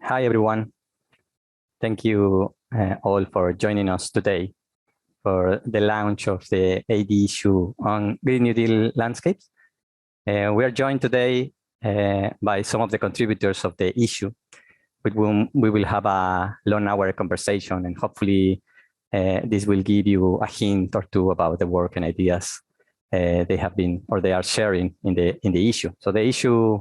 Hi, everyone. Thank you all for joining us today for the launch of the AD issue on Green New Deal landscapes. We are joined today by some of the contributors of the issue, with whom we will have a long-hour conversation, and hopefully this will give you a hint or two about the work and ideas they have been or they are sharing in the issue. So the issue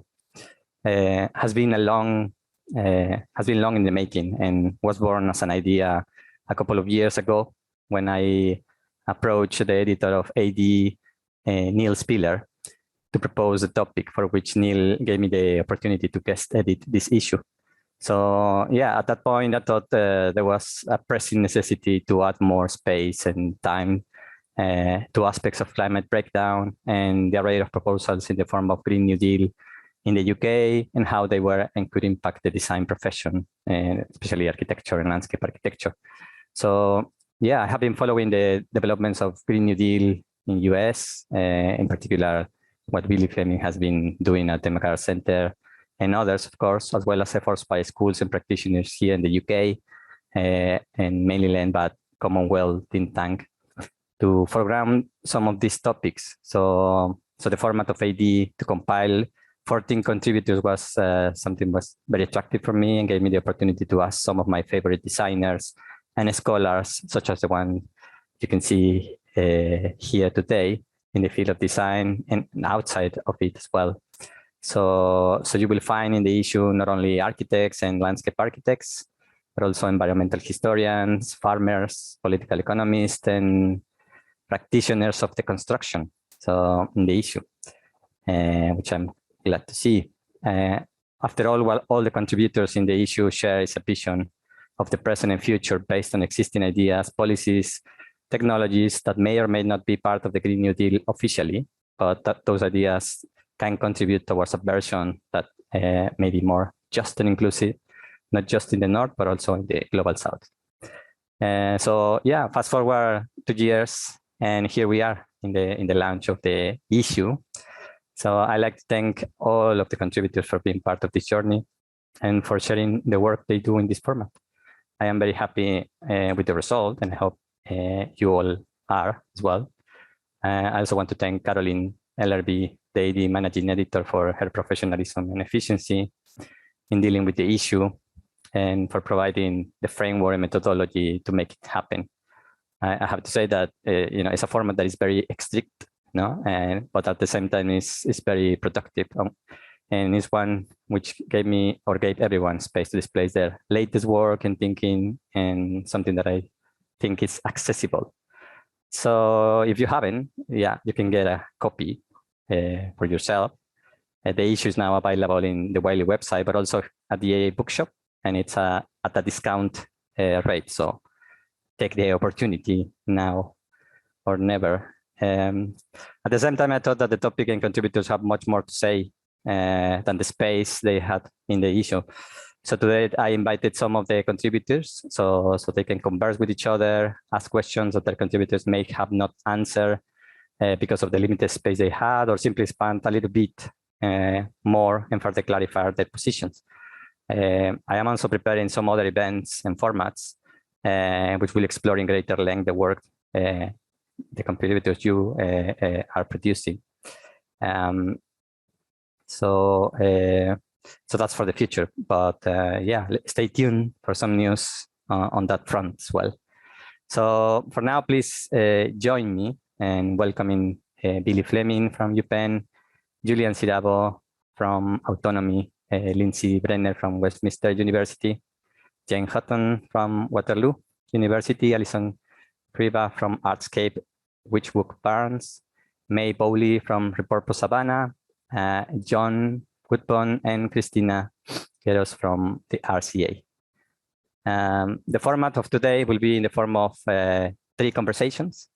has been long in the making and was born as an idea a couple of years ago when I approached the editor of AD, Neil Spiller, to propose a topic for which Neil gave me the opportunity to guest edit this issue. So yeah, at that point, I thought there was a pressing necessity to add more space and time to aspects of climate breakdown and the array of proposals in the form of Green New Deal in the UK and how they were and could impact the design profession, especially architecture and landscape architecture. So yeah, I have been following the developments of Green New Deal in US, in particular, what Billy Fleming has been doing at the McCarr Center and others, of course, as well as efforts by schools and practitioners here in the UK and mainly led by Commonwealth think tank to foreground some of these topics. So the format of AD to compile 14 contributors was something was very attractive for me and gave me the opportunity to ask some of my favorite designers and scholars, such as the one you can see here today in the field of design and outside of it as well. So you will find in the issue not only architects and landscape architects, but also environmental historians, farmers, political economists, and practitioners of the construction. So in the issue, which I'm glad to see. After all, while all the contributors in the issue share a vision of the present and future based on existing ideas, policies, technologies that may or may not be part of the Green New Deal officially, but that those ideas can contribute towards a version that may be more just and inclusive, not just in the North, but also in the Global South. So yeah, fast forward 2 years, and here we are in the launch of the issue. So I'd like to thank all of the contributors for being part of this journey and for sharing the work they do in this format. I am very happy with the result, and I hope you all are as well. I also want to thank Caroline LRB, the AD managing editor, for her professionalism and efficiency in dealing with the issue and for providing the framework and methodology to make it happen. I have to say that it's a format that is very strict, but at the same time is very productive, and it's one which gave me or gave everyone space to display their latest work and thinking, and something that I think is accessible. So if you haven't, you can get a copy for yourself. The issue is now available in the Wiley website, but also at the AA bookshop, and it's at a discount rate. So take the opportunity now or never. At the same time, I thought that the topic and contributors have much more to say than the space they had in the issue. So today I invited some of the contributors so they can converse with each other, ask questions that their contributors may have not answered because of the limited space they had, or simply expand a little bit more and further clarify their positions. I am also preparing some other events and formats which will explore in greater length the work the contributors you are producing. So that's for the future, but stay tuned for some news on that front as well. So for now, please join me in welcoming Billy Fleming from UPenn, Julian Siravo from Autonomy, Lindsay Bremner from Westminster University, Jon Hutton from Waterloo University, Alison Creba from Artscape Witchbook Barnes, Mae Bowley from Repurpose Savannah, Jon Goodbun, and Christina Geros from the RCA. The format of today will be in the form of 3 conversations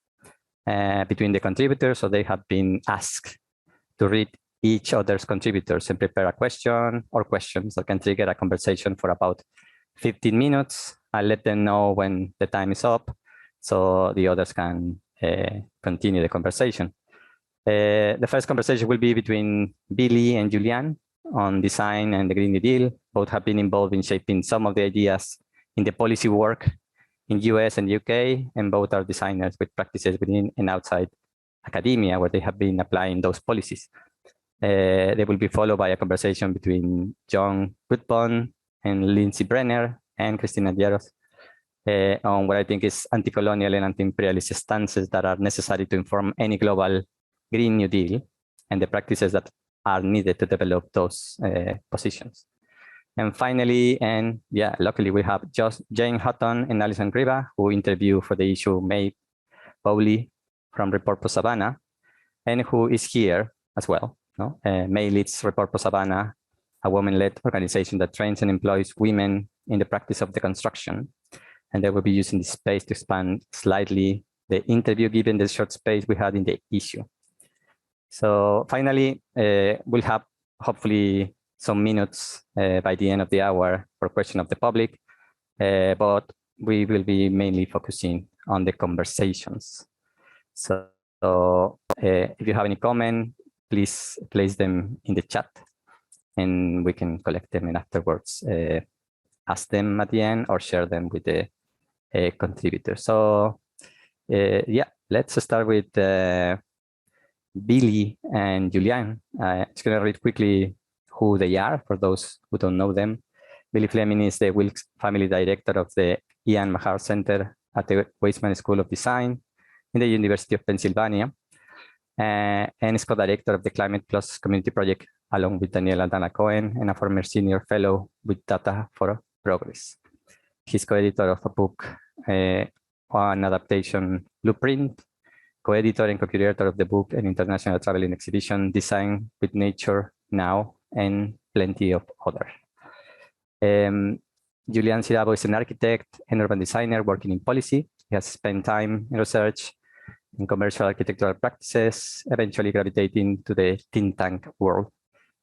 between the contributors. So they have been asked to read each other's contributors and prepare a question or questions that can trigger a conversation for about 15 minutes. I'll let them know when the time is up so the others can continue the conversation. The first conversation will be between Billy and Julian on design and the Green New Deal. Both have been involved in shaping some of the ideas in the policy work in US and UK, and both are designers with practices within and outside academia where they have been applying those policies. They will be followed by a conversation between Jon Goodbun and Lindsay Bremner and Christina Geros on what I think is anti-colonial and anti-imperialist stances that are necessary to inform any global Green New Deal and the practices that are needed to develop those positions. And finally, and yeah, luckily we have Mah Hutton and Alison Creba, who interview for the issue Mae Bowley from Repurpose Savannah, and who is here as well. No? Mae leads Repurpose Savannah, a women-led organization that trains and employs women in the practice of deconstruction. And they will be using this space to expand slightly the interview given the short space we had in the issue. So finally, we'll have hopefully some minutes by the end of the hour for question of the public, but we will be mainly focusing on the conversations. So if you have any comment, please place them in the chat and we can collect them and afterwards ask them at the end or share them with the contributors. So yeah, let's start with Billy and Julian. I'm just going to read quickly who they are for those who don't know them. Billy Fleming is the Wilkes Family Director of the Ian Mahar Center at the Weizmann School of Design in the University of Pennsylvania, and is co-director of the Climate Plus Community Project along with Daniela Dana Cohen and a former senior fellow with Data for Progress. He's co-editor of a book on adaptation Blueprint, co-editor and co-curator of the book and international traveling exhibition Design with Nature Now, and plenty of others. Julian Siravo is an architect and urban designer working in policy. He has spent time in research in commercial architectural practices, eventually gravitating to the think tank world.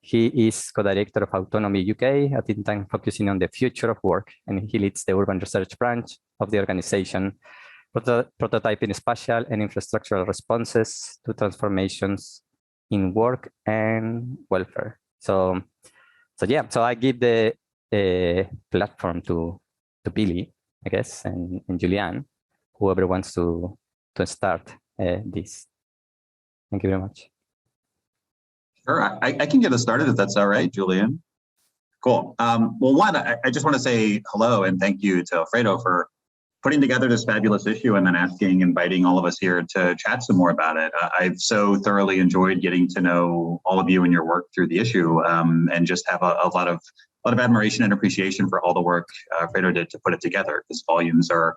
He is co-director of Autonomy UK, a think tank focusing on the future of work, and he leads the urban research branch of the organization, prototyping spatial and infrastructural responses to transformations in work and welfare. So yeah, so I give the platform to Billy, I guess, and Julian, whoever wants to start this. Thank you very much. Sure, I can get us started if that's all right, Julian. Cool. Well, one, I just want to say hello and thank you to Alfredo for putting together this fabulous issue and then inviting all of us here to chat some more about it. I've so thoroughly enjoyed getting to know all of you and your work through the issue, and just have a lot of admiration and appreciation for all the work Alfredo did to put it together, because volumes are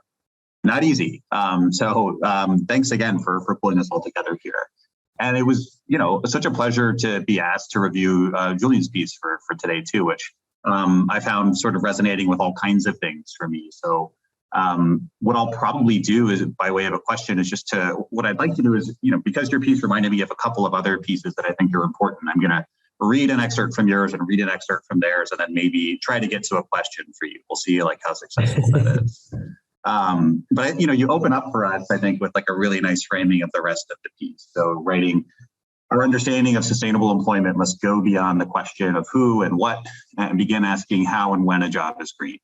not easy. So thanks again for pulling this all together here. And it was, such a pleasure to be asked to review Julian's piece for today too, which I found sort of resonating with all kinds of things for me. So what I'll probably do is, by way of a question, is what I'd like to do is, because your piece reminded me of a couple of other pieces that I think are important, I'm going to read an excerpt from yours and read an excerpt from theirs, and then maybe try to get to a question for you. We'll see how successful that is. But you open up for us, I think, with a really nice framing of the rest of the piece. So writing, our understanding of sustainable employment must go beyond the question of who and what, and begin asking how and when a job is green.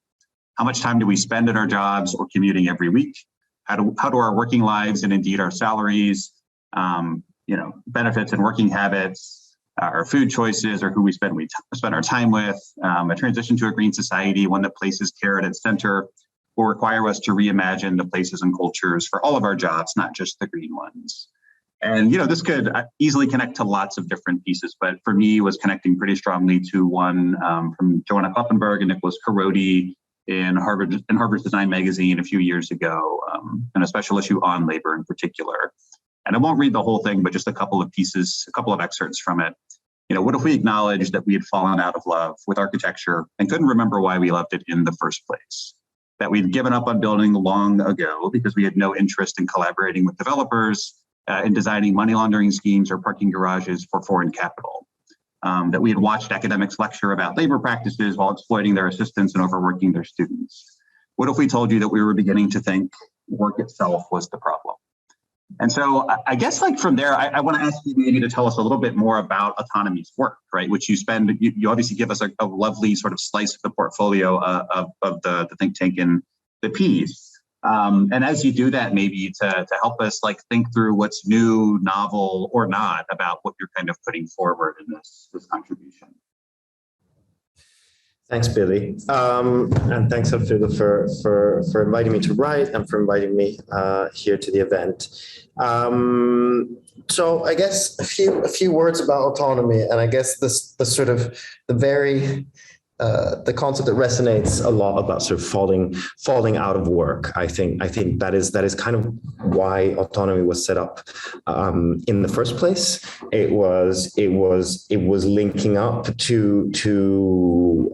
How much time do we spend at our jobs or commuting every week? How do our working lives and indeed our salaries, benefits and working habits, our food choices, or who we spend our time with, a transition to a green society, one that places care at its center, will require us to reimagine the places and cultures for all of our jobs, not just the green ones. And this could easily connect to lots of different pieces, but for me was connecting pretty strongly to one from Joanna Kloppenberg and Nicholas Carodi in Harvard's Design Magazine a few years ago, and a special issue on labor in particular. And I won't read the whole thing, but just a couple of excerpts from it. What if we acknowledged that we had fallen out of love with architecture and couldn't remember why we loved it in the first place? That we'd given up on building long ago because we had no interest in collaborating with developers, in designing money laundering schemes or parking garages for foreign capital. That we had watched academics lecture about labor practices while exploiting their assistants and overworking their students. What if we told you that we were beginning to think work itself was the problem? And so I guess like from there, I want to ask you maybe to tell us a little bit more about Autonomy's work, right? Which you obviously give us a lovely sort of slice of the portfolio of the think tank and the piece. And as you do that, maybe to help us like think through what's new, novel, or not about what you're kind of putting forward in this contribution. Thanks, Billy. And thanks, Alfredo, for inviting me to write and for inviting me here to the event. So I guess a few words about autonomy, and I guess the concept that resonates a lot about sort of falling out of work. I think that is kind of why autonomy was set up in the first place. It was linking up to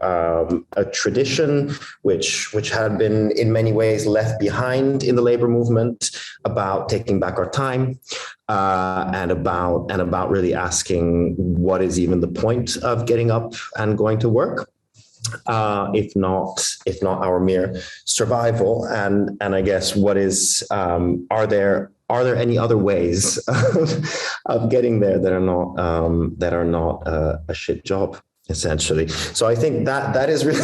a tradition which had been in many ways left behind in the labor movement about taking back our time. And about really asking what is even the point of getting up and going to work, if not our mere survival. And I guess what is are there any other ways of getting there that are not a shit job, essentially? So I think that is really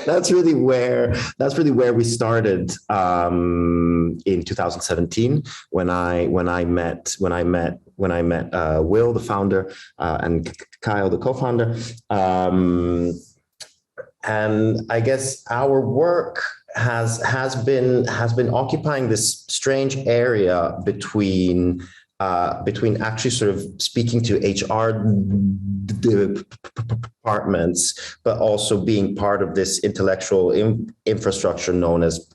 that's really where we started in 2017 when I met Will, the founder, and Kyle, the co-founder. And I guess our work has been occupying this strange area between actually sort of speaking to HR departments, but also being part of this intellectual infrastructure known as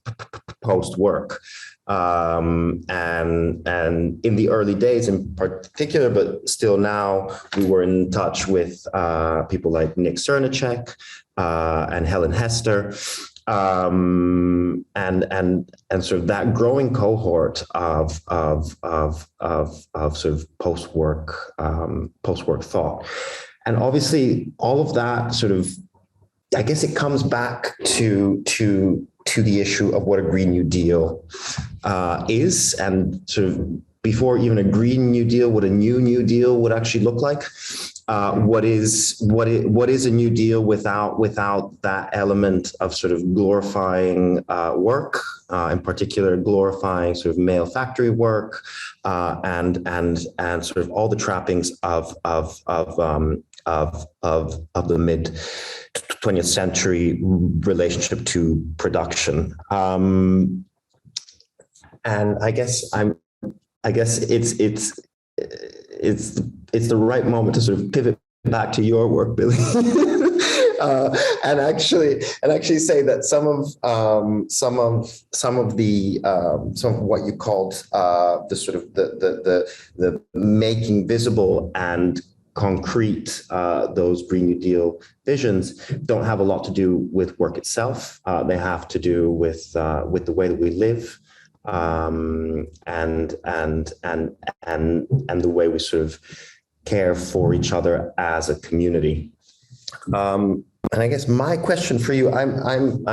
post-work. And in the early days in particular, but still now, we were in touch with people like Nick Cernacek and Helen Hester, and sort of that growing cohort of sort of post-work thought. And obviously all of that sort of, I guess it comes back to the issue of what a Green New Deal is, and sort of before even a Green New Deal, what a New Deal would actually look like. What is a New Deal without that element of sort of glorifying work, in particular glorifying sort of male factory work, and sort of all the trappings of the mid 20th century relationship to production. And I guess it's the right moment to sort of pivot back to your work, Billy, and actually say that some of what you called the sort of the making visible and concrete those Green New Deal visions don't have a lot to do with work itself. They have to do with the way that we live. And the way we sort of care for each other as a community. And I guess my question for you, I'm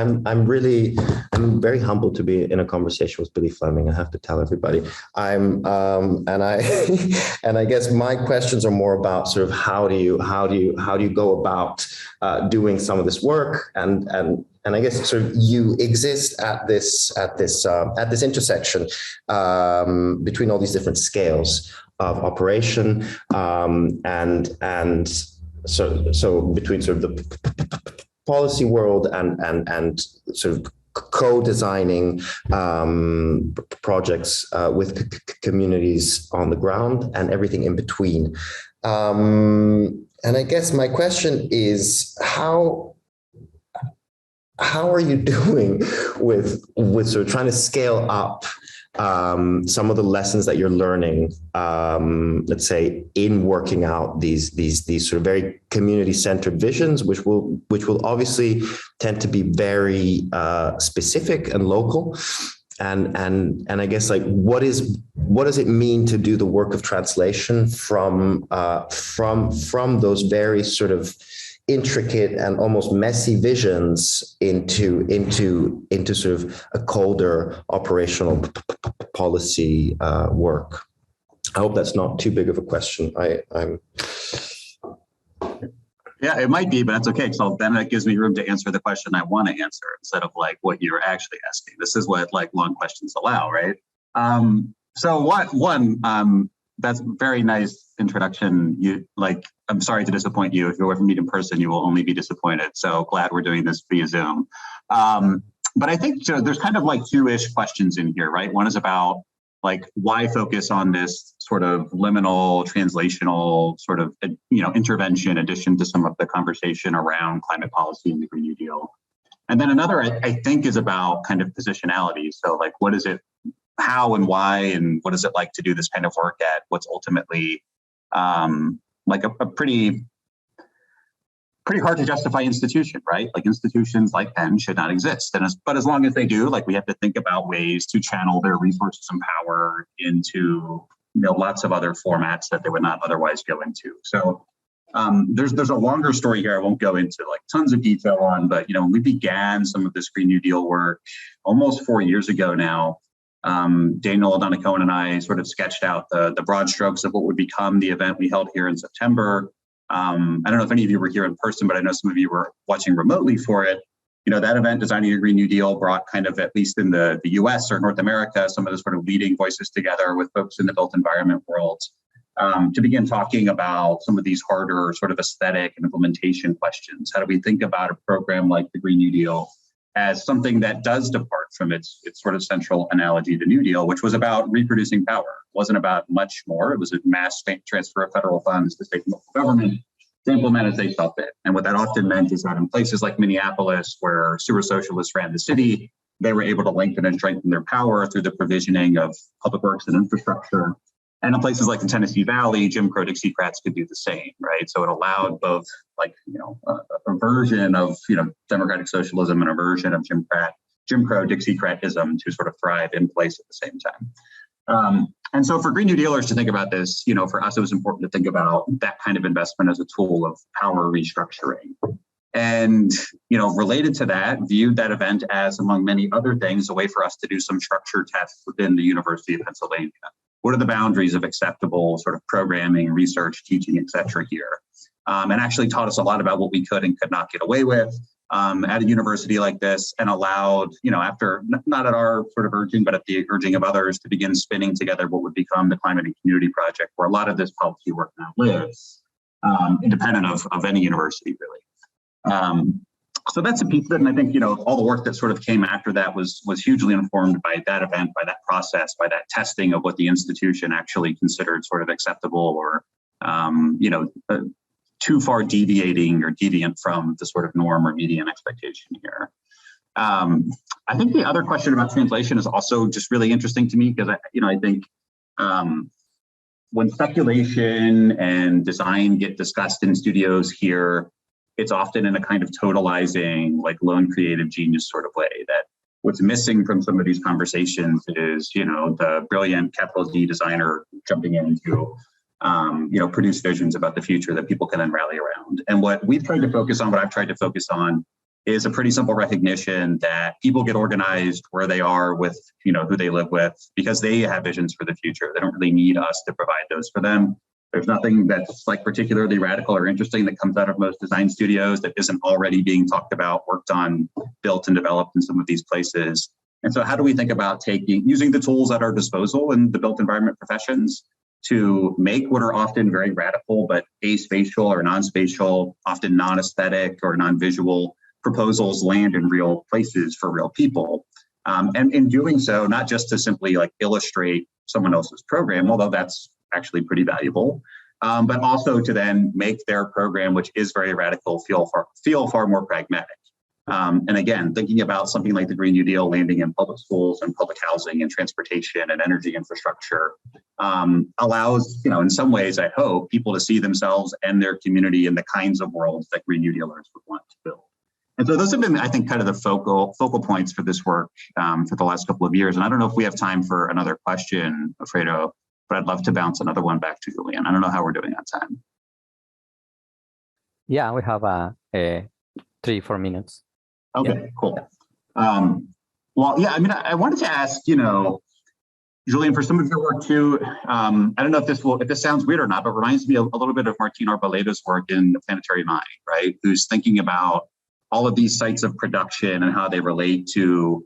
very humbled to be in a conversation with Billy Fleming. I have to tell everybody. And I guess my questions are more about sort of how do you go about doing some of this work, and I guess sort of you exist at this intersection between all these different scales of operation, and so between sort of the policy world and sort of co-designing projects with communities on the ground and everything in between. And I guess my question is, how are you doing with sort of trying to scale up some of the lessons that you're learning, let's say, in working out these sort of very community-centered visions, which will obviously tend to be very specific and local, and I guess, like, what does it mean to do the work of translation from those very sort of intricate and almost messy visions into sort of a colder operational policy work? I hope that's not too big of a question. Yeah, it might be, but that's okay. So then that gives me room to answer the question I want to answer instead of like what you're actually asking. This is what like long questions allow, right? That's a very nice introduction. I'm sorry to disappoint you. If you were to meet in person, you will only be disappointed. So glad we're doing this via Zoom. But I think so there's kind of like two-ish questions in here, right? One is about like why focus on this sort of liminal, translational sort of, intervention addition to some of the conversation around climate policy and the Green New Deal. And then another, I think, is about kind of positionality. So like, what is it, how and why, and what is it like to do this kind of work at what's ultimately like a pretty hard to justify institution, right? Like institutions like Penn should not exist. But as long as they do, like we have to think about ways to channel their resources and power into lots of other formats that they would not otherwise go into. So there's a longer story here I won't go into like tons of detail on, but when we began some of this Green New Deal work almost 4 years ago now, Daniel O'Donoghue and I sort of sketched out the broad strokes of what would become the event we held here in September. I don't know if any of you were here in person, but I know some of you were watching remotely for it. That event, Designing a Green New Deal, brought kind of, at least in the US or North America, some of the sort of leading voices together with folks in the built environment world to begin talking about some of these harder sort of aesthetic and implementation questions. How do we think about a program like the Green New Deal as something that does depart from its sort of central analogy, the New Deal, which was about reproducing power. It wasn't about much more. It was a mass transfer of federal funds to state and local government to implement as they saw fit. And what that often meant is that in places like Minneapolis, where sewer socialists ran the city, they were able to lengthen and strengthen their power through the provisioning of public works and infrastructure. And in places like the Tennessee Valley, Jim Crow Dixiecrats could do the same, right? So it allowed both like, a version of, democratic socialism and a version of Jim Crow Dixiecratism to sort of thrive in place at the same time. And so for Green New Dealers to think about this, for us, it was important to think about that kind of investment as a tool of power restructuring. And, related to that, viewed that event as, among many other things, a way for us to do some structure tests within the University of Pennsylvania. What are the boundaries of acceptable sort of programming, research, teaching, et cetera here? And actually taught us a lot about what we could and could not get away with at a university like this, and allowed, after, not at our sort of urging, but at the urging of others, to begin spinning together what would become the Climate and Community Project, where a lot of this policy work now lives, independent of any university, really. So that's a piece of it. And I think, all the work that sort of came after that was hugely informed by that event, by that process, by that testing of what the institution actually considered sort of acceptable or, too far deviating or deviant from the sort of norm or median expectation here. I think the other question about translation is also just really interesting to me, because I think when speculation and design get discussed in studios here, it's often in a kind of totalizing, like lone creative genius sort of way, that what's missing from some of these conversations is, the brilliant capital D designer jumping in to, produce visions about the future that people can then rally around. And what we've tried to focus on, what I've tried to focus on, is a pretty simple recognition that people get organized where they are with, who they live with, because they have visions for the future. They don't really need us to provide those for them. There's nothing that's like particularly radical or interesting that comes out of most design studios that isn't already being talked about, worked on, built and developed in some of these places. And so how do we think about using the tools at our disposal in the built environment professions to make what are often very radical, but aspatial or non-spatial, often non-aesthetic or non-visual proposals land in real places for real people? And in doing so, not just to simply like illustrate someone else's program, although that's actually pretty valuable, but also to then make their program, which is very radical, feel far more pragmatic. And again, thinking about something like the Green New Deal landing in public schools and public housing and transportation and energy infrastructure allows, in some ways, I hope, people to see themselves and their community in the kinds of worlds that Green New Dealers would want to build. And so those have been, I think, kind of the focal points for this work for the last couple of years. And I don't know if we have time for another question, Fredo, but I'd love to bounce another one back to Julian. I don't know how we're doing on time. Yeah, we have 3-4 minutes. Okay, yeah. Cool. Well, yeah, I mean, I wanted to ask, Julian, for some of your work too, I don't know if this sounds weird or not, but reminds me a little bit of Martín Arbaleda's work in the Planetary Mind, right? Who's thinking about all of these sites of production and how they relate to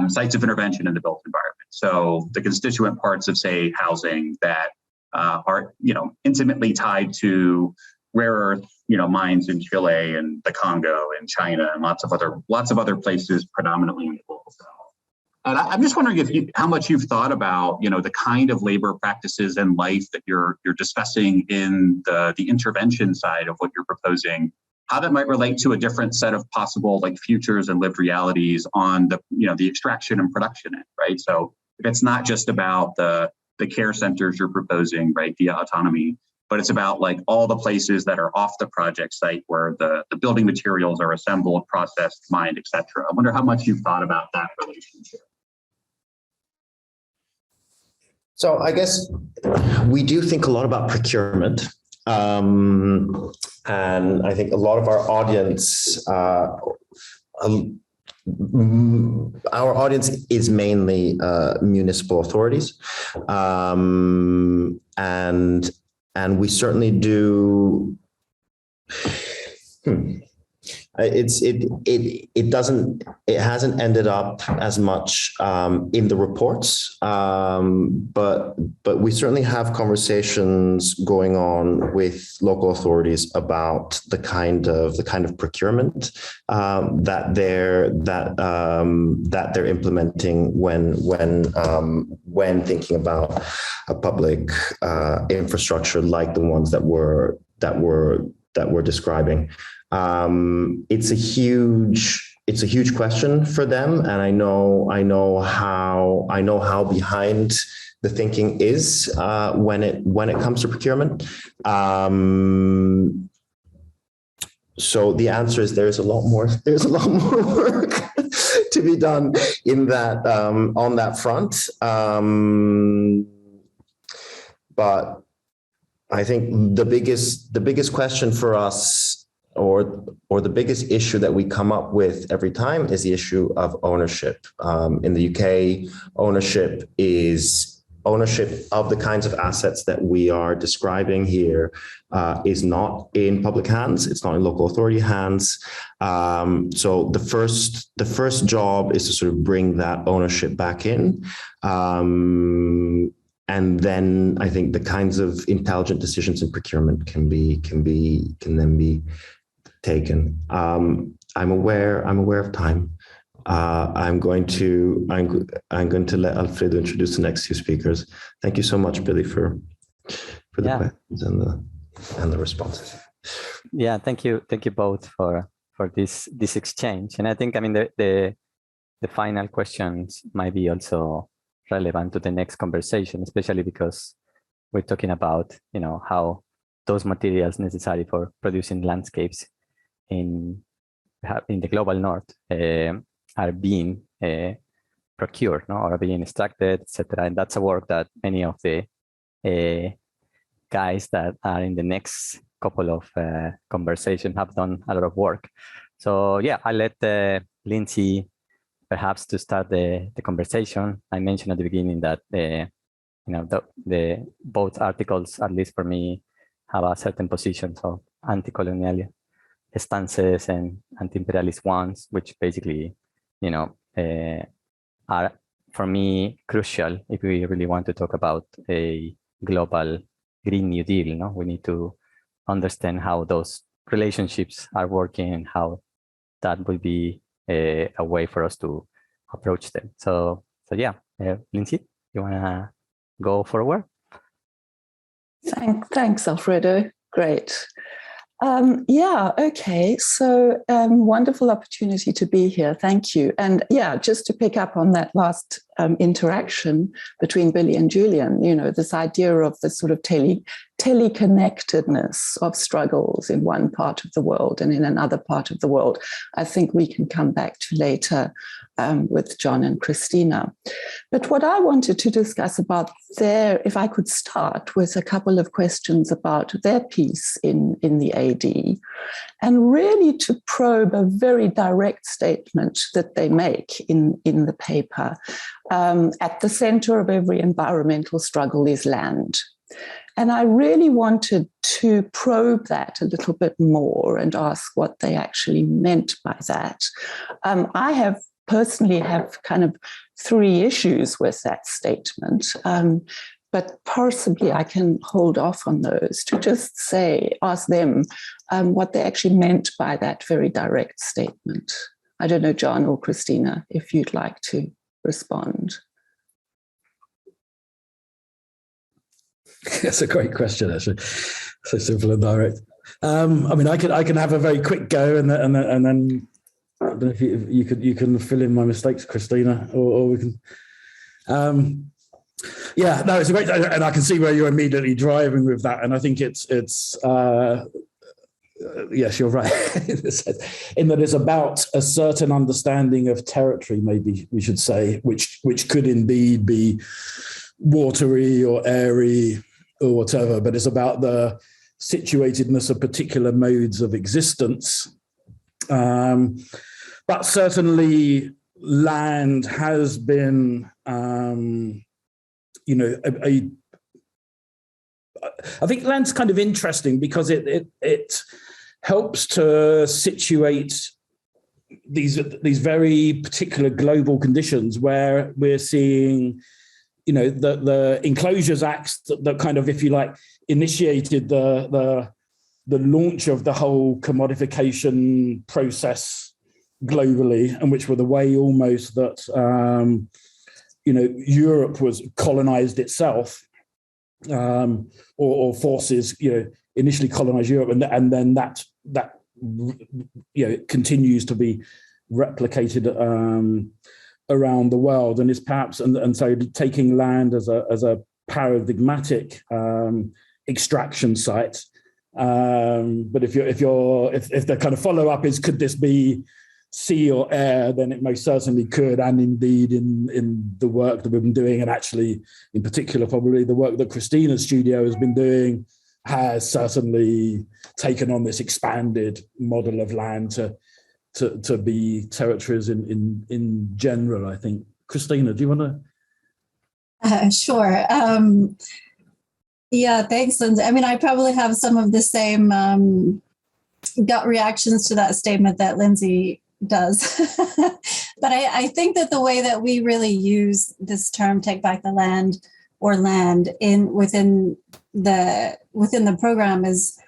sites of intervention in the built environment. So the constituent parts of, say, housing that are, intimately tied to rare earth, mines in Chile and the Congo and China and lots of other places, predominantly in the global south. And I'm just wondering how much you've thought about, the kind of labor practices and life that you're discussing in the intervention side of what you're proposing, how that might relate to a different set of possible futures and lived realities on the extraction and production end, right? So it's not just about the care centers you're proposing, right, via autonomy, but it's about all the places that are off the project site where the building materials are assembled, processed, mined, et cetera. I wonder how much you've thought about that relationship. So I guess we do think a lot about procurement. And I think a lot of our audience, is mainly municipal authorities. And we certainly do. It hasn't ended up as much in the reports, but we certainly have conversations going on with local authorities about the kind of procurement that they're implementing when thinking about a public infrastructure like the ones that we're describing. It's a huge question for them, and I know how behind the thinking is when it comes to procurement. So the answer is there's a lot more work to be done in that on that front. But I think the biggest question for us, or the biggest issue that we come up with every time, is the issue of ownership. In the UK, ownership of the kinds of assets that we are describing here is not in public hands. It's not in local authority hands. So the first job is to sort of bring that ownership back in. And then I think the kinds of intelligent decisions in procurement can then be taken. I'm aware of time. I'm going to let Alfredo introduce the next two speakers. Thank you so much, Billy, for the questions and the responses. Yeah, thank you both for this exchange. And I think the final questions might be also relevant to the next conversation, especially because we're talking about how those materials necessary for producing landscapes in the global north are being procured, or being extracted, etc. And that's a work that many of the guys that are in the next couple of conversations have done a lot of work. So yeah, I'll let Lindsay perhaps to start the conversation. I mentioned at the beginning that the both articles, at least for me, have a certain positions of anti-colonial stances and anti-imperialist ones, which basically, are for me crucial if we really want to talk about a global Green New Deal. We need to understand how those relationships are working and how that will be a way for us to approach them. So yeah, Lindsay, you wanna go forward? Thanks, Alfredo. Great. Okay. So wonderful opportunity to be here. Thank you. And yeah, just to pick up on that last interaction between Billy and Julian, this idea of the sort of teleconnectedness of struggles in one part of the world and in another part of the world, I think we can come back to later. with Jon and Christina. But what I wanted to discuss about if I could start with a couple of questions about their piece in the AD, and really to probe a very direct statement that they make in the paper. At the center of every environmental struggle is land. And I really wanted to probe that a little bit more and ask what they actually meant by that. I personally have kind of 3 issues with that statement, but possibly I can hold off on those to just ask them what they actually meant by that very direct statement. I don't know, Jon or Christina, if you'd like to respond. That's a great question, actually. So simple and direct. I mean, I can have a very quick go, and then I don't know if you can fill in my mistakes, Christina, or we can. Yeah, no, it's a great, and I can see where you're immediately driving with that, and I think it's yes, you're right, in that it's about a certain understanding of territory, maybe we should say, which could indeed be watery or airy or whatever, but it's about the situatedness of particular modes of existence. But certainly land has been, I think land's kind of interesting because it helps to situate these very particular global conditions where we're seeing, the Enclosures Acts that kind of, if you like, initiated the launch of the whole commodification process globally, and which were the way almost that Europe was colonized itself, or forces initially colonized Europe, and then that continues to be replicated around the world, and is perhaps and so taking land as a paradigmatic extraction site. But if the kind of follow up is, could this be sea or air, then it most certainly could, and indeed in the work that we've been doing, and actually in particular probably the work that Christina's studio has been doing, has certainly taken on this expanded model of land to be territories in general, I think. Christina, do you want to? Sure. Yeah, thanks, Lindsay. I mean, I probably have some of the same gut reactions to that statement that Lindsay does. But I think that the way that we really use this term, take back the land, or land within the program, is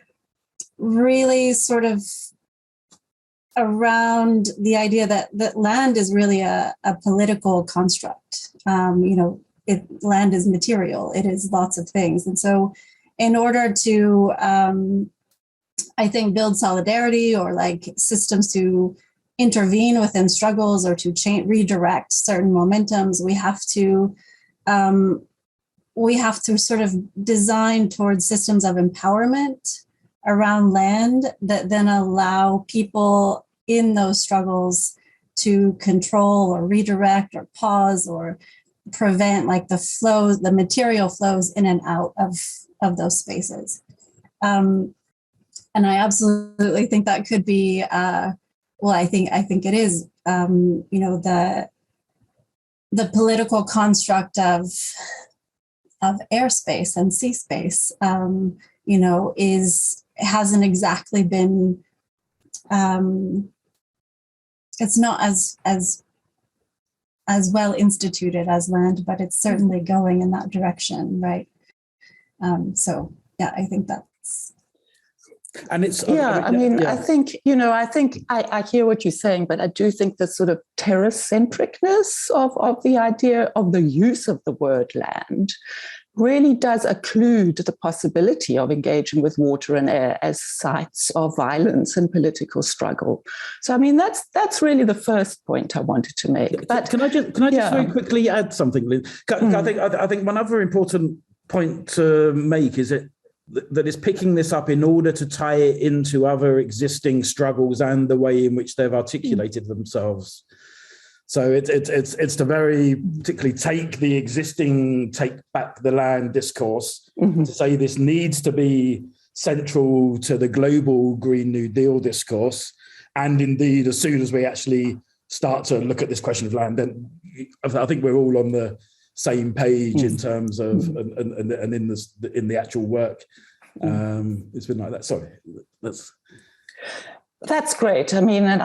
really sort of around the idea that land is really a political construct. Land is material. It is lots of things. And so in order to, I think, build solidarity or like systems to intervene within struggles or to redirect certain momentums, we have to sort of design towards systems of empowerment around land that then allow people in those struggles to control or redirect or pause or prevent like the material flows in and out of those spaces. And I absolutely think that could be, I think it is, the political construct of airspace and sea space, hasn't exactly been, it's not as well instituted as land, but it's certainly going in that direction, right? So yeah, I think that's. And it's I think I hear what you're saying, but I do think the sort of terracentricness of the idea of the use of the word land really does occlude the possibility of engaging with water and air as sites of violence and political struggle. So I mean that's really the first point I wanted to make. But can I just very quickly add something, Liz? I think one other important point to make is that is picking this up in order to tie it into other existing struggles and the way in which they've articulated themselves. So it's to very particularly take back the land discourse to say this needs to be central to the global Green New Deal discourse. And indeed, as soon as we actually start to look at this question of land, then I think we're all on the same page in terms of and in the actual work. It's been like that. Sorry, that's great. I mean, and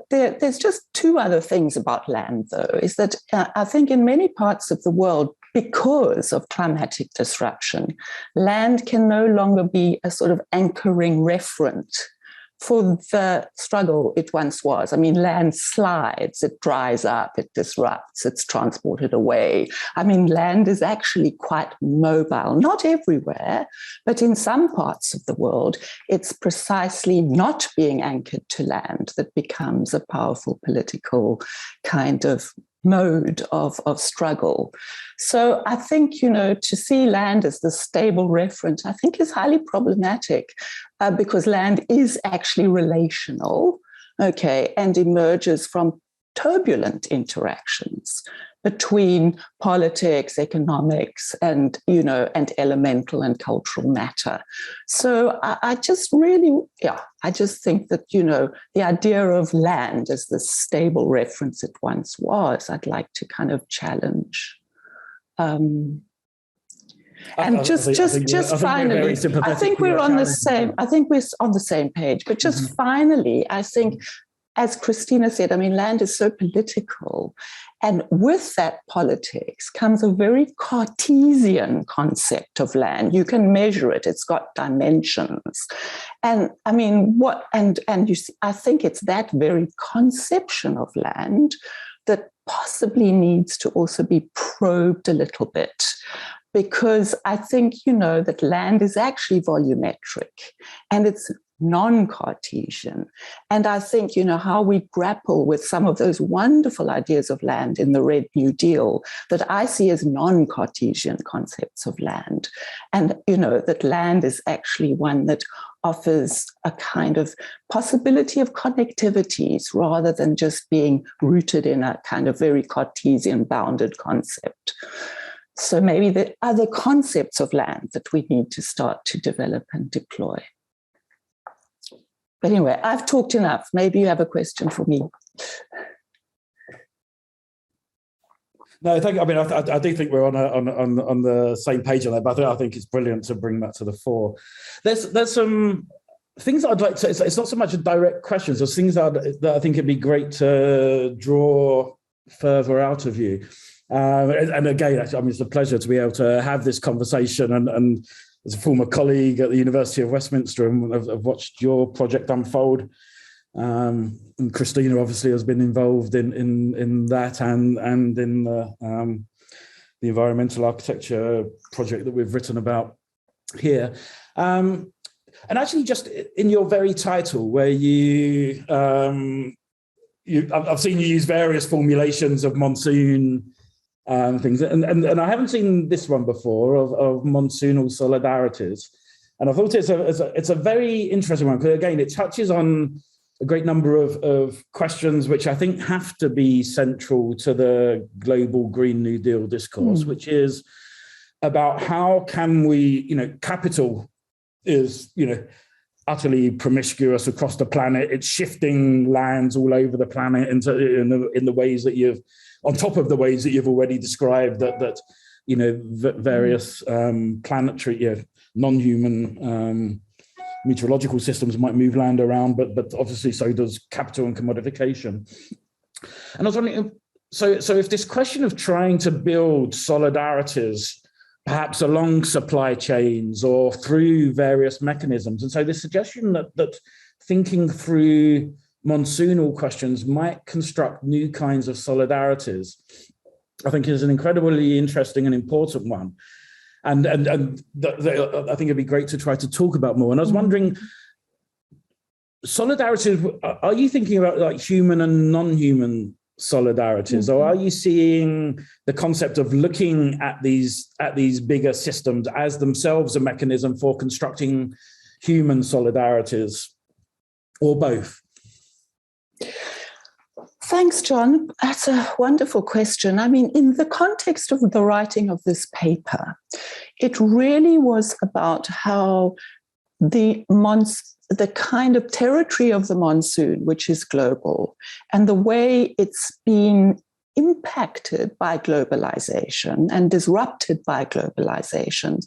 there's just two other things about land, though, is that I think in many parts of the world, because of climatic disruption, land can no longer be a sort of anchoring referent for the struggle it once was. I mean, land slides, it dries up, it disrupts, it's transported away. I mean, land is actually quite mobile, not everywhere, but in some parts of the world, it's precisely not being anchored to land that becomes a powerful political kind of mode of struggle. So I think, to see land as the stable reference, I think is highly problematic because land is actually relational, and emerges from turbulent interactions between politics, economics, and elemental and cultural matter. So I just think that, the idea of land as the stable reference it once was, I'd like to kind of challenge. And finally, I think we're on the same page, but just finally, I think, as Christina said, I mean, land is so political. And with that politics comes a very Cartesian concept of land. You can measure it, it's got dimensions. And I mean, you see, I think it's that very conception of land that possibly needs to also be probed a little bit. Because I think, that land is actually volumetric and it's non-Cartesian. And I think, how we grapple with some of those wonderful ideas of land in the Red New Deal that I see as non-Cartesian concepts of land. And, that land is actually one that offers a kind of possibility of connectivities rather than just being rooted in a kind of very Cartesian bounded concept. So maybe there are other concepts of land that we need to start to develop and deploy. But anyway, I've talked enough. Maybe you have a question for me. No, thank you. I mean, I do think we're on the same page on that, but I think it's brilliant to bring that to the fore. There's some things that I'd like to. It's not so much a direct question. There's things that I think it'd be great to draw further out of you. And again, I mean, it's a pleasure to be able to have this conversation. And as a former colleague at the University of Westminster, and I've watched your project unfold. And Christina obviously has been involved in that and in the environmental architecture project that we've written about here. And actually, just in your very title, where I've seen you use various formulations of monsoon. Things and I haven't seen this one before of monsoonal solidarities, and I thought it's a very interesting one because again it touches on a great number of questions which I think have to be central to the global Green New Deal discourse, which is about how can we, capital is utterly promiscuous across the planet. It's shifting lands all over the planet in the ways that you've. On top of the ways that you've already described that various planetary, non-human meteorological systems might move land around, but obviously so does capital and commodification. And I was wondering, so if this question of trying to build solidarities, perhaps along supply chains or through various mechanisms, and so the suggestion that thinking through monsoonal questions might construct new kinds of solidarities, I think is an incredibly interesting and important one. And I think it'd be great to try to talk about more. And I was wondering, solidarities, are you thinking about like human and non-human solidarities, or are you seeing the concept of looking at these bigger systems as themselves a mechanism for constructing human solidarities, or both? Thanks, Jon. That's a wonderful question. I mean, in the context of the writing of this paper, it really was about how the kind of territory of the monsoon, which is global, and the way it's been impacted by globalization and disrupted by globalization,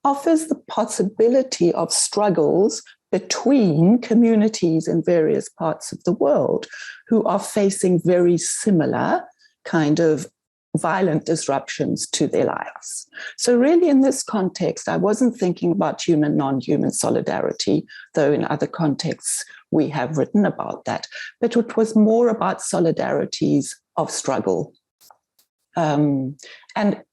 offers the possibility of struggles between communities in various parts of the world who are facing very similar kind of violent disruptions to their lives. So really in this context, I wasn't thinking about human, non-human solidarity, though in other contexts we have written about that, but it was more about solidarities of struggle. And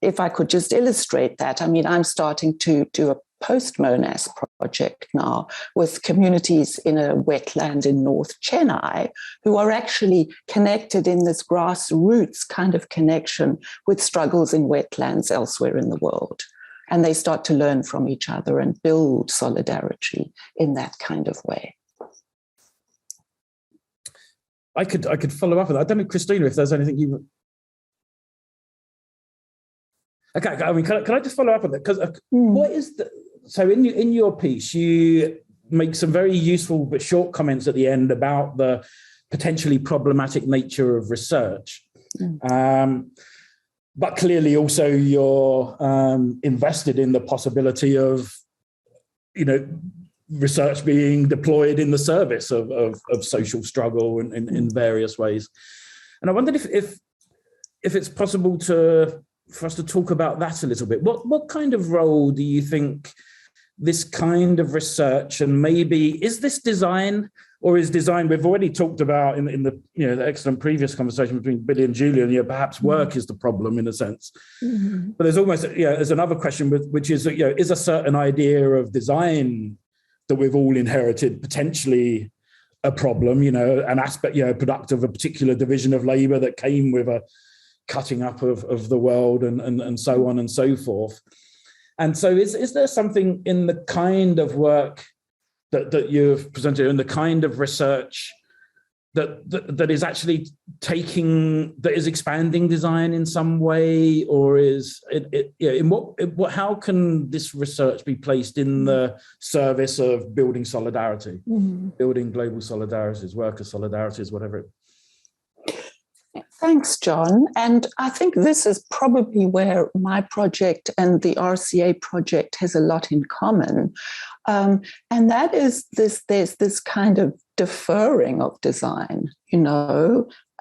if I could just illustrate that, I mean, I'm starting to do a post-MONAS project now with communities in a wetland in North Chennai who are actually connected in this grassroots kind of connection with struggles in wetlands elsewhere in the world. And they start to learn from each other and build solidarity in that kind of way. I could follow up on that. I don't know, Christina, if there's anything you... Okay, I mean, can I just follow up on that? Because what is the... So in your piece, you make some very useful but short comments at the end about the potentially problematic nature of research. But clearly also you're invested in the possibility of, research being deployed in the service of social struggle in various ways. And I wondered if it's possible for us to talk about that a little bit. What kind of role do you think this kind of research, and maybe is this design, or is design, we've already talked about in the the excellent previous conversation between Billy and Julian, perhaps work is the problem in a sense. Mm-hmm. But there's almost there's another question which is is a certain idea of design that we've all inherited potentially a problem, an aspect, product of a particular division of labor that came with a cutting up of the world and so on and so forth. And so is there something in the kind of work that you've presented, in the kind of research that is actually that is expanding design in some way, or is it how can this research be placed in the service of building solidarity, building global solidarities, worker solidarities, whatever it? Thanks, Jon. And I think this is probably where my project and the RCA project has a lot in common. And that is there's this kind of deferring of design, in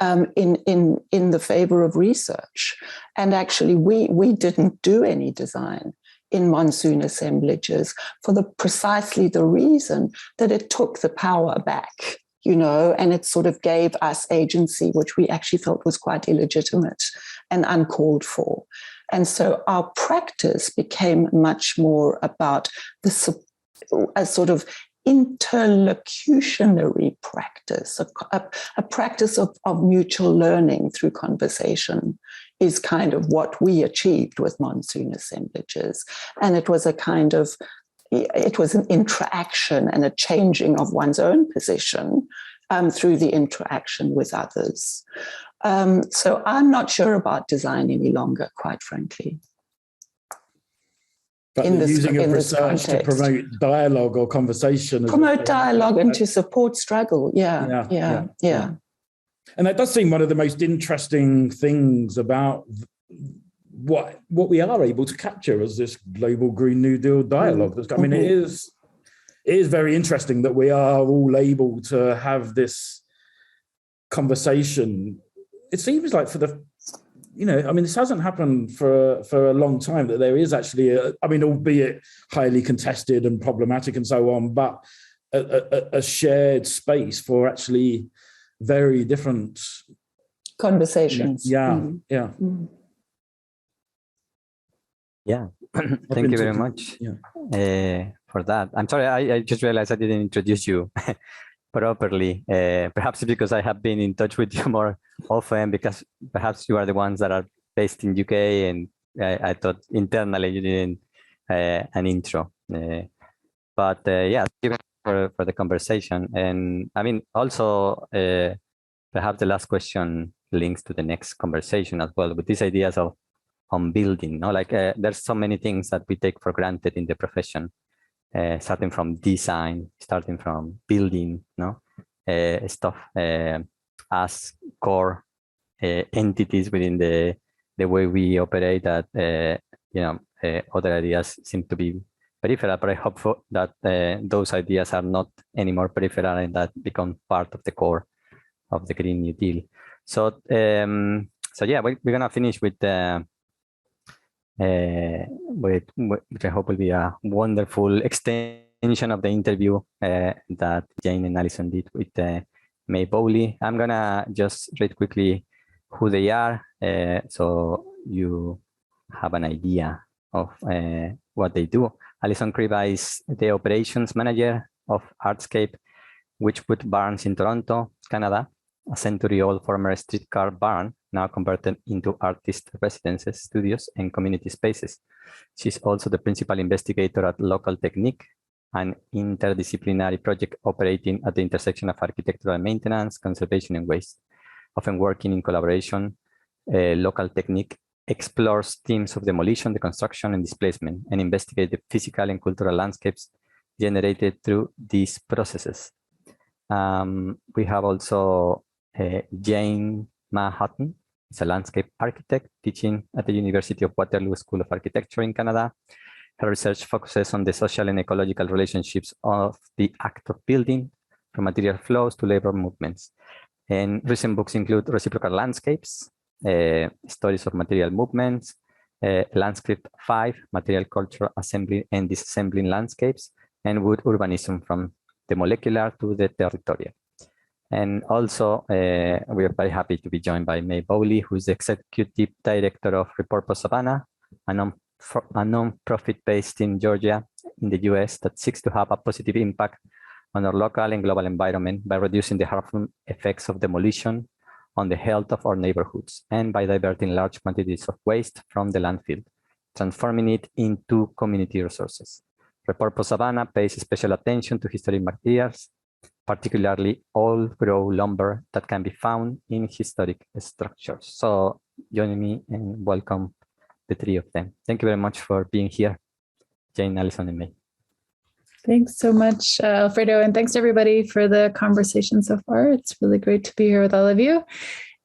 the favor of research. And actually, we didn't do any design in monsoon assemblages for precisely the reason that it took the power back. And it sort of gave us agency, which we actually felt was quite illegitimate and uncalled for. And so our practice became much more about a sort of interlocutionary practice, a practice of mutual learning through conversation is kind of what we achieved with monsoon assemblages. And it was an interaction and a changing of one's own position through the interaction with others. So I'm not sure about design any longer, quite frankly. But using research to promote dialogue or conversation. Promote dialogue and to support struggle. Yeah. And that does seem one of the most interesting things about what we are able to capture as this global Green New Deal dialogue. I mean, it is very interesting that we are all able to have this conversation. It seems like this hasn't happened for a long time, that there is actually albeit highly contested and problematic and so on, but a shared space for actually very different conversations. Yeah. Thank you very much for that. I'm sorry, I just realized I didn't introduce you properly. Perhaps because I have been in touch with you more often, because perhaps you are the ones that are based in UK, and I thought internally you didn't an intro. But thank you for the conversation. And I mean, also perhaps the last question links to the next conversation as well, with these ideas of on building. No, like there's so many things that we take for granted in the profession, starting from design, starting from building, stuff as core entities within the way we operate, that other ideas seem to be peripheral, but I hope that those ideas are not anymore peripheral and that become part of the core of the Green New Deal. So yeah, we're gonna finish with which I hope will be a wonderful extension of the interview that Jane and Alison did with Mae Bowley. I'm gonna just read quickly who they are, so you have an idea of what they do. Alison Creba is the operations manager of Artscape, Witchwood Barns in Toronto, Canada, a century-old former streetcar barn now converted into artist residences, studios, and community spaces. She's also the principal investigator at Local Technique, an interdisciplinary project operating at the intersection of architectural maintenance, conservation, and waste. Often working in collaboration, Local Technique explores themes of demolition, deconstruction, and displacement, and investigates the physical and cultural landscapes generated through these processes. We have also Jane Mah Hutton. Is a landscape architect teaching at the University of Waterloo School of Architecture in Canada. Her research focuses on the social and ecological relationships of the act of building, from material flows to labor movements. And recent books include Reciprocal Landscapes, Stories of Material Movements, Landscape 5, Material Culture Assembly and Disassembling Landscapes, and Wood Urbanism, from the molecular to the territorial. And also, we are very happy to be joined by Mae Bowley, who is the executive director of Repurpose Savannah, a non-profit based in Georgia, in the US, that seeks to have a positive impact on our local and global environment by reducing the harmful effects of demolition on the health of our neighborhoods, and by diverting large quantities of waste from the landfill, transforming it into community resources. Repurpose Savannah pays special attention to historic materials, particularly old-grow lumber that can be found in historic structures. So join me and welcome the three of them. Thank you very much for being here, Jane, Alison, and Mae. Thanks so much, Alfredo, and thanks to everybody for the conversation so far. It's really great to be here with all of you.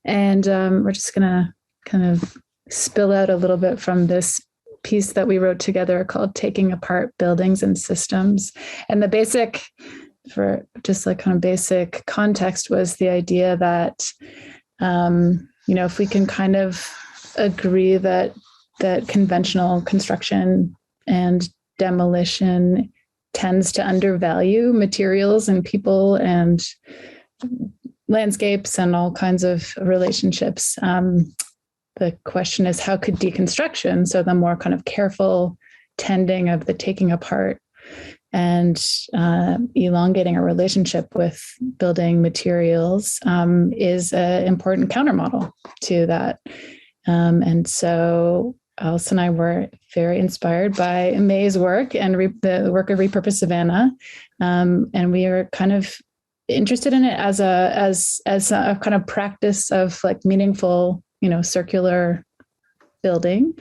And we're just gonna kind of spill out a little bit from this piece that we wrote together called Taking Apart Buildings and Systems. And the basic, for just like kind of basic context, was the idea that, if we can kind of agree that conventional construction and demolition tends to undervalue materials and people and landscapes and all kinds of relationships. The question is, how could deconstruction, so the more kind of careful tending of the taking apart and elongating a relationship with building materials, is an important countermodel to that. And so Alison and I were very inspired by Mae's work and the work of Repurpose Savannah, and we are kind of interested in it as a kind of practice of like meaningful, circular building,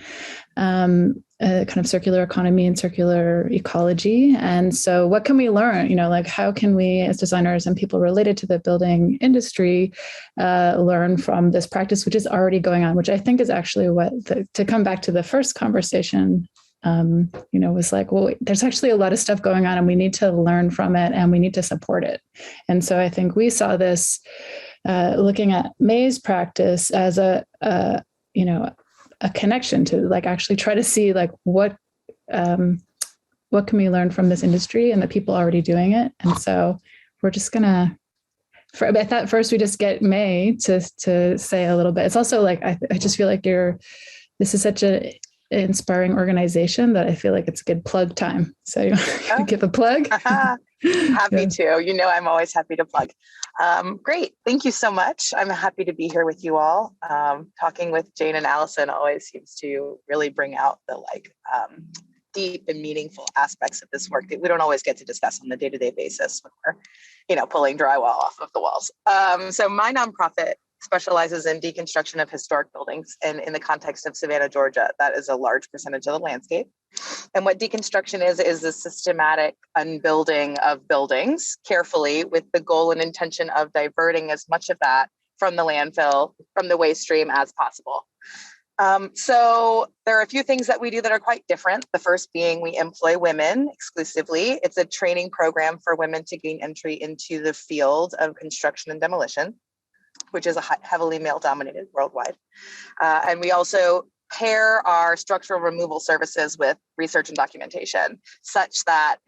kind of circular economy and circular ecology. And so what can we learn? Like how can we as designers and people related to the building industry learn from this practice, which is already going on, which I think is actually what, to come back to the first conversation, was like, well, there's actually a lot of stuff going on and we need to learn from it and we need to support it. And so I think we saw this looking at Mae's practice as a connection to like actually try to see like what can we learn from this industry and the people already doing it. And so we're just gonna, I thought first we just get Mae to say a little bit. It's also like, I just feel like this is such an inspiring organization that I feel like it's a good plug time. So you give a plug? Happy to, I'm always happy to plug. Great. Thank you so much. I'm happy to be here with you all. Talking with Jane and Alison always seems to really bring out the deep and meaningful aspects of this work that we don't always get to discuss on the day-to-day basis when we're, pulling drywall off of the walls. So my nonprofit specializes in deconstruction of historic buildings. And in the context of Savannah, Georgia, that is a large percentage of the landscape. And what deconstruction is the systematic unbuilding of buildings carefully with the goal and intention of diverting as much of that from the landfill, from the waste stream as possible. So there are a few things that we do that are quite different. The first being we employ women exclusively. It's a training program for women to gain entry into the field of construction and demolition, which is a heavily male-dominated worldwide. And we also pair our structural removal services with research and documentation, such that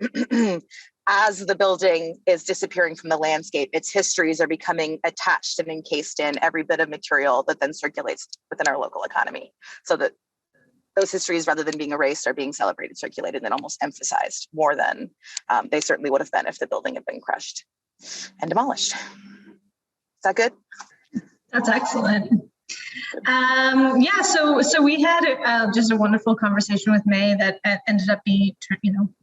as the building is disappearing from the landscape, its histories are becoming attached and encased in every bit of material that then circulates within our local economy. So that those histories, rather than being erased, are being celebrated, circulated, and almost emphasized more than they certainly would have been if the building had been crushed and demolished. Is that good? That's excellent. So we had just a wonderful conversation with Mae that ended up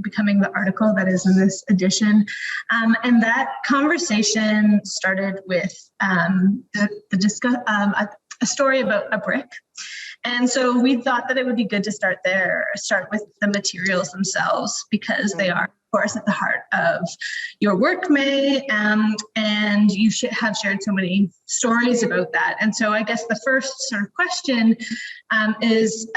becoming the article that is in this edition, and that conversation started with a story about a brick. And so we thought that it would be good to start with the materials themselves, because they are, of course, at the heart of your work, Mae, and you have shared so many stories about that. And so I guess the first sort of question is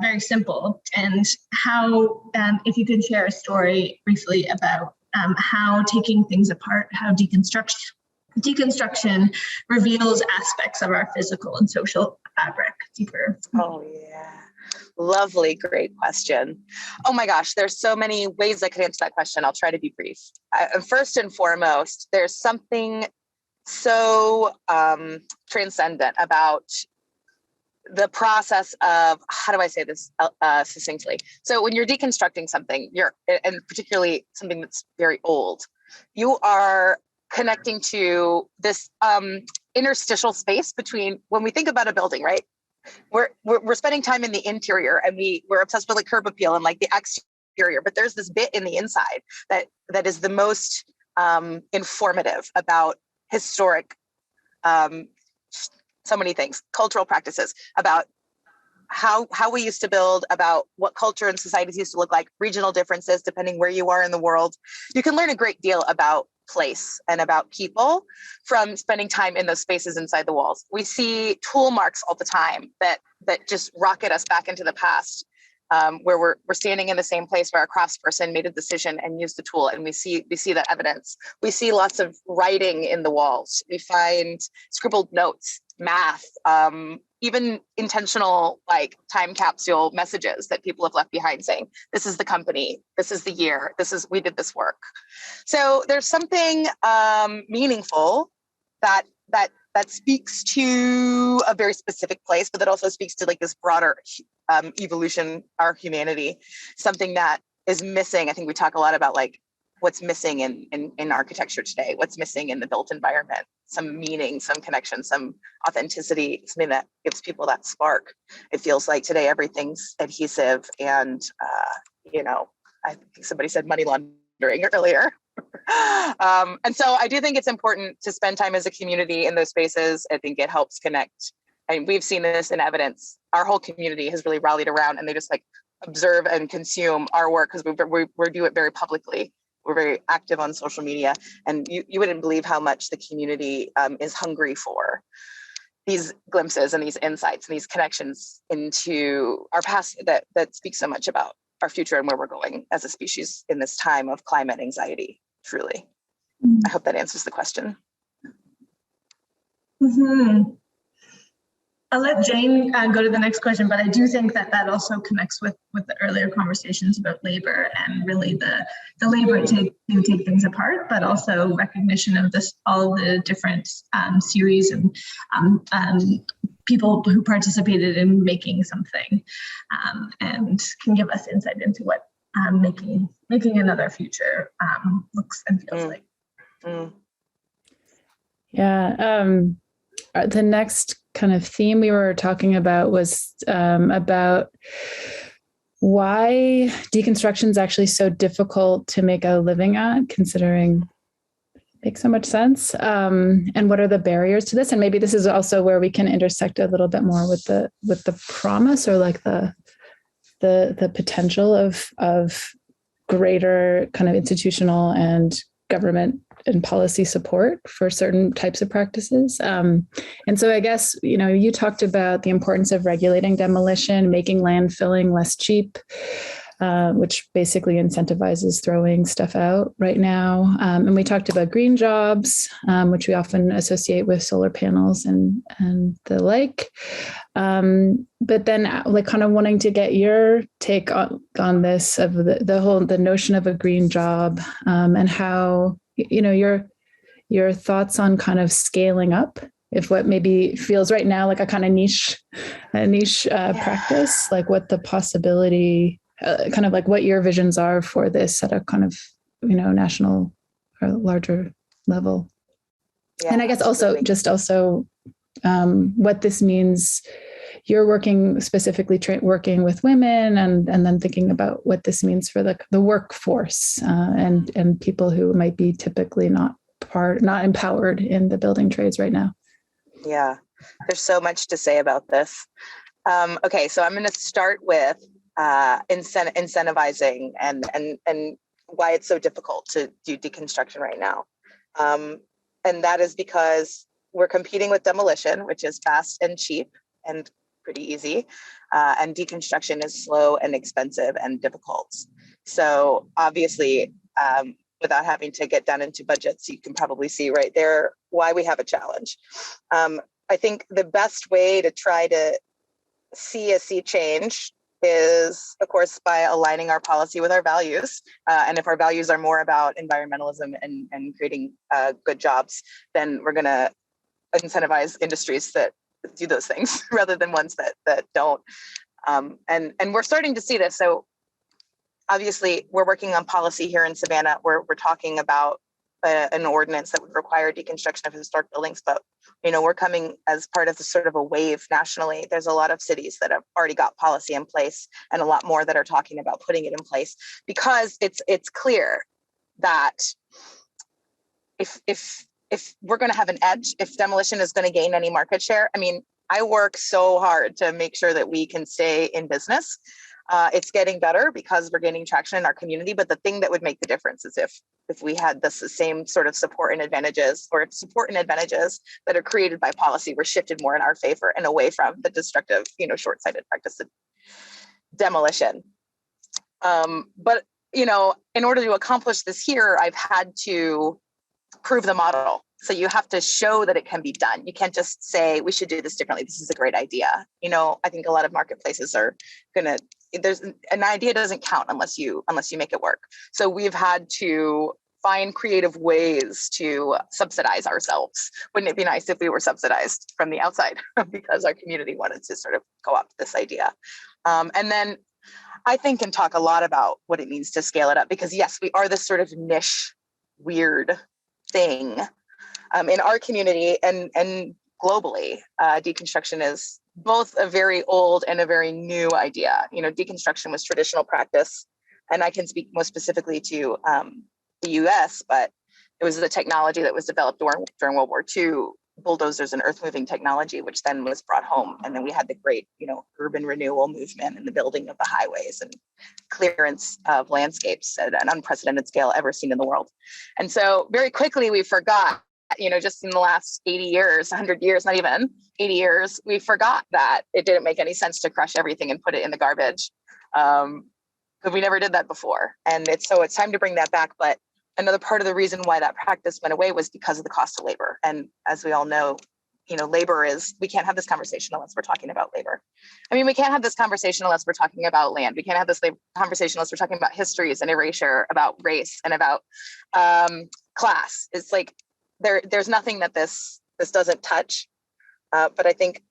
very simple, and how, if you could share a story briefly about how taking things apart, how deconstruction reveals aspects of our physical and social fabric deeper. Oh, yeah. Lovely. Great question. Oh my gosh, there's so many ways I could answer that question. I'll try to be brief. First and foremost, there's something so transcendent about the process of, how do I say this succinctly? So when you're deconstructing something, and particularly something that's very old, you are connecting to this interstitial space between, when we think about a building, right? We're spending time in the interior, and we're obsessed with like curb appeal and like the exterior, but there's this bit in the inside that is the most informative about historic, so many things, cultural practices, about how we used to build, about what culture and societies used to look like, regional differences depending where you are in the world. You can learn a great deal about place and about people from spending time in those spaces inside the walls. We see tool marks all the time that just rocket us back into the past, where we're standing in the same place where a craftsperson made a decision and used the tool, and we see that evidence. We see lots of writing in the walls. We find scribbled notes, math, even intentional like time capsule messages that people have left behind saying, this is the company, this is the year, we did this work. So there's something meaningful that speaks to a very specific place, but that also speaks to like this broader evolution, our humanity, something that is missing. I think we talk a lot about like what's missing in architecture today, what's missing in the built environment, some meaning, some connection, some authenticity, something that gives people that spark. It feels like today everything's adhesive and, I think somebody said money laundering earlier. And so I do think it's important to spend time as a community in those spaces. I think it helps connect. And we've seen this in evidence. Our whole community has really rallied around, and they just like observe and consume our work because we do it very publicly. We're very active on social media, and you wouldn't believe how much the community is hungry for these glimpses and these insights and these connections into our past that speak so much about our future and where we're going as a species in this time of climate anxiety, truly. I hope that answers the question. Mm-hmm. I'll let Jane go to the next question, but I do think that also connects with the earlier conversations about labor and really the labor it takes to take things apart, but also recognition of all the different series and people who participated in making something, and can give us insight into what making another future looks and feels like. Yeah. The next kind of theme we were talking about was about why deconstruction is actually so difficult to make a living at, considering it makes so much sense. And what are the barriers to this? And maybe this is also where we can intersect a little bit more with the promise, or like the potential of greater kind of institutional and government and policy support for certain types of practices. And so I guess, you talked about the importance of regulating demolition, making landfilling less cheap, which basically incentivizes throwing stuff out right now. And we talked about green jobs, which we often associate with solar panels and the like. But then like kind of wanting to get your take on this, of the notion of a green job, and how, your thoughts on kind of scaling up, if what maybe feels right now like a kind of niche practice, like what the possibility, kind of like what your visions are for this at a kind of, national or larger level. Yeah, and I guess also what this means. You're working specifically working with women, and then thinking about what this means for the workforce, and people who might be typically not empowered in the building trades right now. Yeah, there's so much to say about this. Okay, so I'm going to start with incentivizing and why it's so difficult to do deconstruction right now. And that is because we're competing with demolition, which is fast and cheap and pretty easy. And deconstruction is slow and expensive and difficult. So obviously, without having to get down into budgets, you can probably see right there why we have a challenge. I think the best way to try to see a sea change is, of course, by aligning our policy with our values. And if our values are more about environmentalism and creating good jobs, then we're going to incentivize industries that do those things rather than ones that don't. And we're starting to see this. So obviously, we're working on policy here in Savannah. We're talking about an ordinance that would require deconstruction of historic buildings, but we're coming as part of the sort of a wave nationally. There's a lot of cities that have already got policy in place, and a lot more that are talking about putting it in place, because it's clear that if we're going to have an edge, if demolition is going to gain any market share, I mean, I work so hard to make sure that we can stay in business. It's getting better because we're gaining traction in our community. But the thing that would make the difference is if we had the same sort of support and advantages, or if support and advantages that are created by policy were shifted more in our favor and away from the destructive, short-sighted practice of demolition. But, in order to accomplish this here, I've had to prove the model. So you have to show that it can be done. You can't just say, we should do this differently. This is a great idea. I think a lot of marketplaces are there's an idea doesn't count unless you make it work. So we've had to find creative ways to subsidize ourselves. Wouldn't it be nice if we were subsidized from the outside because our community wanted to sort of co-opt this idea? And then I think and talk a lot about what it means to scale it up, because yes, we are this sort of niche, weird thing in our community and globally. Deconstruction is both a very old and a very new idea. Deconstruction was traditional practice, and I can speak more specifically to the US, but it was the technology that was developed during World War II, bulldozers and earth-moving technology, which then was brought home. And then we had the great, urban renewal movement and the building of the highways and clearance of landscapes at an unprecedented scale ever seen in the world. And so very quickly we forgot, just in the last 80 years, 100 years, not even 80 years, we forgot that it didn't make any sense to crush everything and put it in the garbage. Because we never did that before. And it's time to bring that back. But another part of the reason why that practice went away was because of the cost of labor. And as we all know, labor we can't have this conversation unless we're talking about labor. I mean, we can't have this conversation unless we're talking about land. We can't have this conversation unless we're talking about histories and erasure, about race and about class. It's like, there's nothing that this doesn't touch. But I think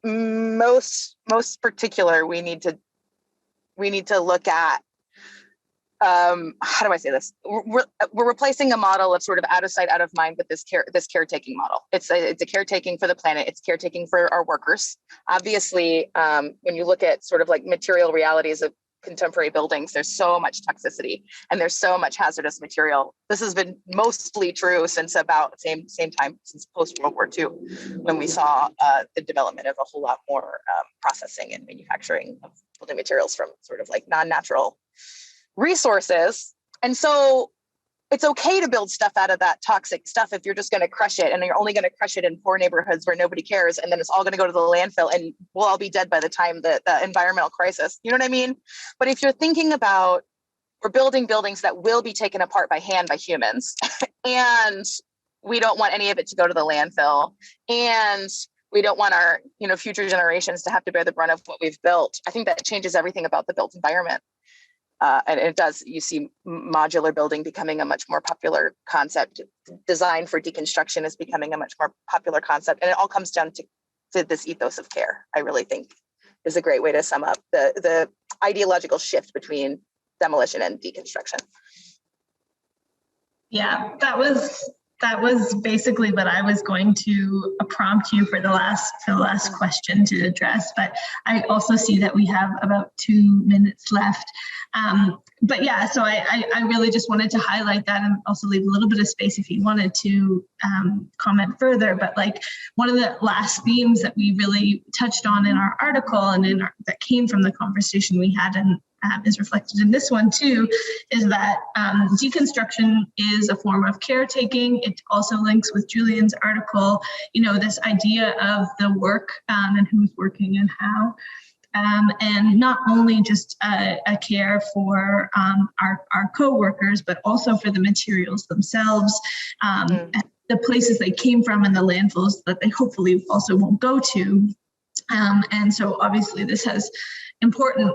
most particular, we need to look at how do I say this? We're replacing a model of sort of out of sight, out of mind with this caretaking model. It's a caretaking for the planet. It's caretaking for our workers. Obviously, when you look at sort of like material realities of contemporary buildings, there's so much toxicity and there's so much hazardous material. This has been mostly true since about same time, since post World War II, when we saw the development of a whole lot more processing and manufacturing of building materials from sort of like non-natural resources. And so it's okay to build stuff out of that toxic stuff if you're just going to crush it, and you're only going to crush it in poor neighborhoods where nobody cares, and then it's all going to go to the landfill and we'll all be dead by the time the environmental crisis, you know what I mean? But if you're thinking about, we're building buildings that will be taken apart by hand by humans and we don't want any of it to go to the landfill, and we don't want our future generations to have to bear the brunt of what we've built, I think that changes everything about the built environment. And it does, you see modular building becoming a much more popular concept. Design for deconstruction is becoming a much more popular concept. And it all comes down to this ethos of care, I really think is a great way to sum up the ideological shift between demolition and deconstruction. Yeah, that was basically what I was going to prompt you for the last question to address, but I also see that we have about 2 minutes left. But yeah, so I really just wanted to highlight that and also leave a little bit of space if you wanted to comment further. But like one of the last themes that we really touched on in our article and that came from the conversation we had and is reflected in this one too, is that deconstruction is a form of caretaking. It also links with Julian's article, this idea of the work and who's working and how. And not only just a care for our co-workers, but also for the materials themselves, and the places they came from and the landfills that they hopefully also won't go to. And so obviously this has important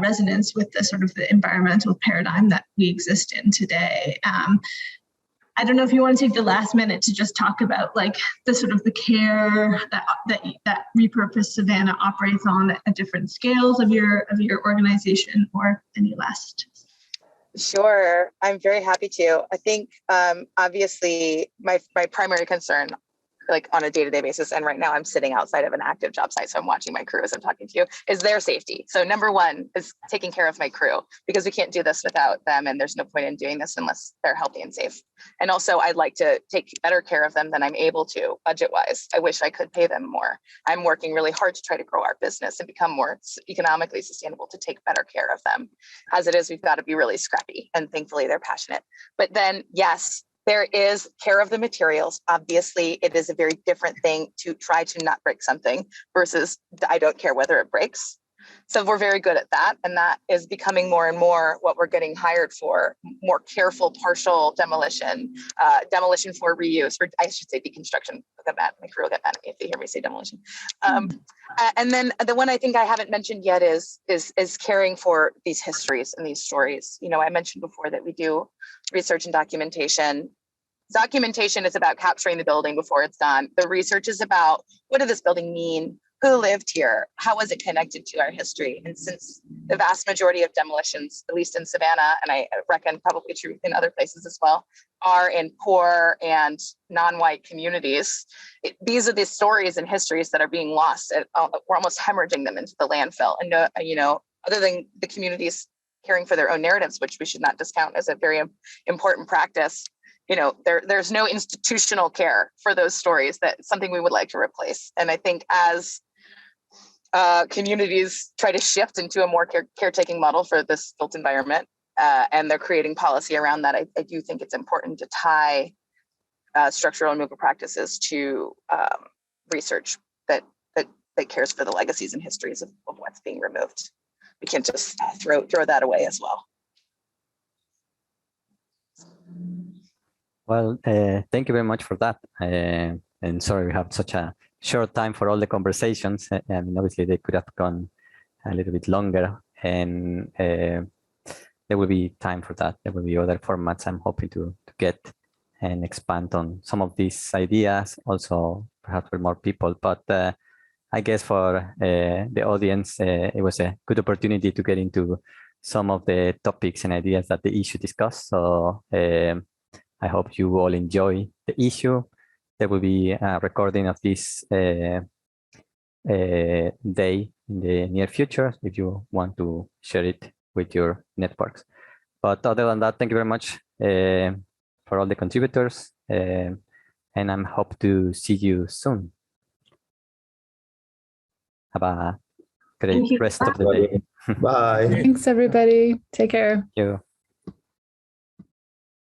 resonance with the sort of the environmental paradigm that we exist in today. I don't know if you want to take the last minute to just talk about like the sort of the care that Repurposed Savannah operates on at different scales of your organization, or any last. Sure, I'm very happy to. I think obviously my primary concern, like on a day-to-day basis, and right now I'm sitting outside of an active job site, so I'm watching my crew as I'm talking to you, is their safety. So number one is taking care of my crew, because we can't do this without them, and there's no point in doing this unless they're healthy and safe. And also I'd like to take better care of them than I'm able to budget-wise. I wish I could pay them more. I'm working really hard to try to grow our business and become more economically sustainable to take better care of them. As it is, we've got to be really scrappy, and thankfully they're passionate. But then, yes, there is care of the materials. Obviously, it is a very different thing to try to not break something versus I don't care whether it breaks. So we're very good at that. And that is becoming more and more what we're getting hired for: more careful, partial demolition, demolition for reuse, or I should say deconstruction. Look at that. My crew will get mad at me if they hear me say demolition. And then the one I think I haven't mentioned yet is caring for these histories and these stories. I mentioned before that we do research and documentation. Documentation is about capturing the building before it's done. The research is about, what did this building mean? Who lived here? How was it connected to our history? And since the vast majority of demolitions, at least in Savannah, and I reckon probably true in other places as well, are in poor and non-white communities, these are the stories and histories that are being lost. We're almost hemorrhaging them into the landfill. And, other than the communities caring for their own narratives, which we should not discount as a very important practice, there's no institutional care for those stories. That's something we would like to replace. And I think as communities try to shift into a more caretaking model for this built environment, and they're creating policy around that, I do think it's important to tie structural removal practices to research that cares for the legacies and histories of what's being removed. We can't just throw that away as well. Well, thank you very much for that. And sorry we have such a short time for all the conversations. I mean, obviously they could have gone a little bit longer, and there will be time for that. There will be other formats I'm hoping to get and expand on some of these ideas, also perhaps with more people. But I guess for the audience, it was a good opportunity to get into some of the topics and ideas that the issue discussed. So I hope you all enjoy the issue. There will be a recording of this day in the near future if you want to share it with your networks. But other than that, thank you very much for all the contributors, and I hope to see you soon. Have a great rest of the day. Bye. Thanks, everybody. Take care. Thank you.